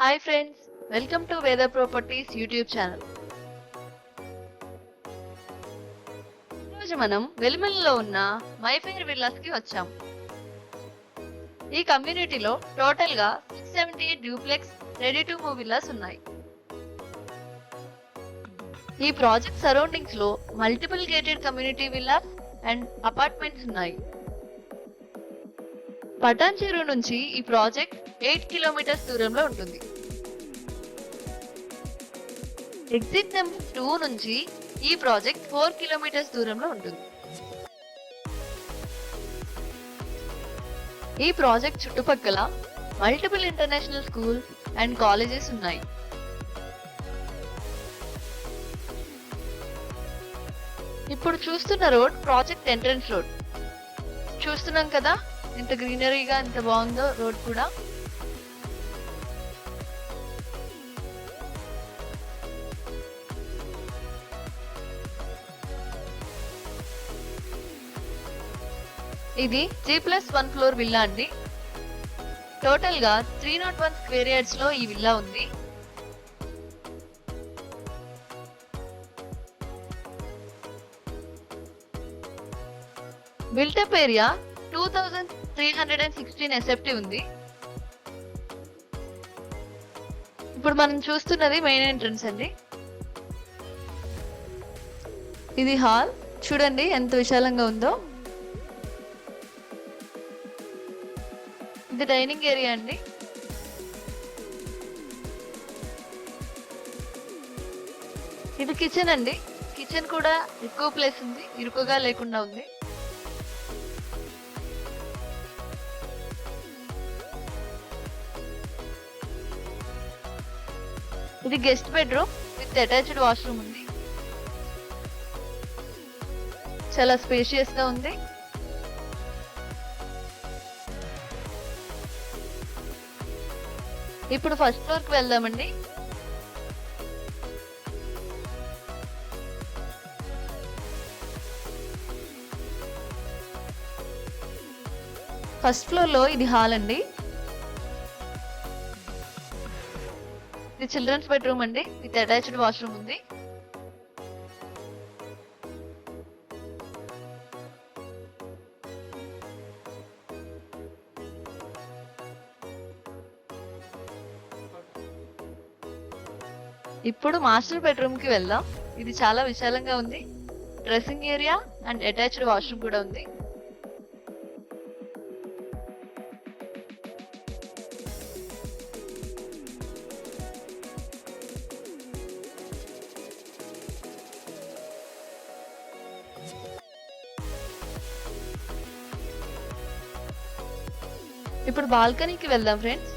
Hi friends, welcome to వేద properties YouTube channel. ఈరోజు మనం వెలిమలలో ఉన్న మైఫైర్ విల్లాస్ కి వచ్చాం. ఈ కమ్యూనిటీలో టోటల్ గా 678 duplex ready to move villas ఉన్నాయి. ఈ ప్రాజెక్ట్ సరౌండింగ్స్ లో multiple gated community villas and apartments ఉన్నాయి. పటాన్ చెరువు నుంచి ఈ ప్రాజెక్ట్ 8 కిలోమీటర్స్ దూరంలో ఉంటుంది. ఎగ్జిట్ నెంబర్ 2 నుంచి ఈ ప్రాజెక్ట్ 4 కిలోమీటర్స్ దూరంలో ఉంటుంది. ఈ ప్రాజెక్ట్ చుట్టుపక్కల multiple international schools and colleges ఉన్నాయి. ఇప్పుడు చూస్తున్న రోడ్ ప్రాజెక్ట్ ఎంట్రన్స్ రోడ్. చూస్తున్నాం కదా ఎంత గ్రీనరీగా ఎంత బాగుందో రోడ్ కూడా. ఇది G+1 ఫ్లోర్ విల్లా అండి. టోటల్ గా 301 స్క్వేర్ యార్డ్స్ లో ఈ విల్లా ఉంది. బిల్టప్ ఏరియా 2316 SFT ఉంది. ఇప్పుడు మనం చూస్తున్నది మెయిన్ ఎంట్రన్స్ అండి. ఇది హాల్, చూడండి ఎంత విశాలంగా ఉందో. ఇది డైనింగ్ ఏరియా అండి. ఇది కిచెన్ అండి. కిచెన్ కూడా ఎక్కువ ప్లేస్ ఉంది, ఇరుకుగా లేకుండా ఉంది. ఇది guest bedroom with attached washroom ఉంది. చాలా స్పేషియస్ గా ఉంది. ఇప్పుడు ఫస్ట్ ఫ్లోర్ కి వెళ్దామండి. ఫస్ట్ ఫ్లోర్ లో ఇది హాల్ అండి. ఇది చిల్డ్రన్స్ బెడ్రూమ్ అండి విత్ అటాచ్డ్ వాష్రూమ్ ఉంది. ఇప్పుడు మాస్టర్ బెడ్రూమ్ కి వెళ్దాం. ఇది చాలా విశాలంగా ఉంది. Dressing area and attached washroom కూడా ఉంది. ఇప్పుడు బాల్కనీకి వెళ్దాం ఫ్రెండ్స్.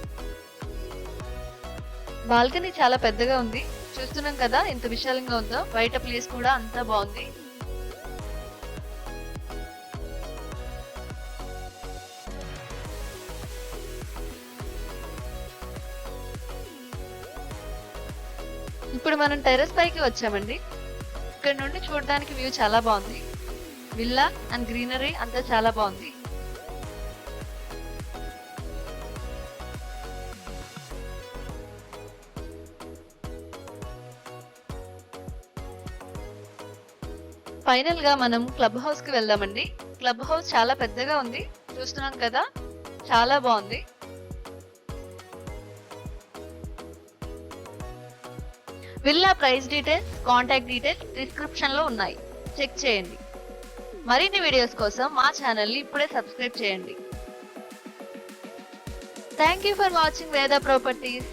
బాల్కనీ చాలా పెద్దగా ఉంది. చూస్తున్నాం కదా ఎంత విశాలంగా ఉందో. బయట ప్లేస్ కూడా అంతా బాగుంది. ఇప్పుడు మనం టెర్రస్ పైకి వచ్చామండి. ఇక్కడ నుండి చూడడానికి వ్యూ చాలా బాగుంది. విల్లా అండ్ గ్రీనరీ అంతా చాలా బాగుంది. ఫైనల్ గా మనం క్లబ్ హౌస్ కి వెళ్దామండి. క్లబ్ హౌస్ చాలా పెద్దగా ఉంది. చూస్తున్నాం కదా చాలా బాగుంది. Villa price details, contact details description లో ఉన్నాయి, చెక్ చేయండి. మరిన్ని వీడియోస్ కోసం మా ఛానల్ ని ఇప్పుడే సబ్స్క్రైబ్ చేయండి. థ్యాంక్ యూ ఫర్ వాచింగ్ వేద ప్రాపర్టీస్.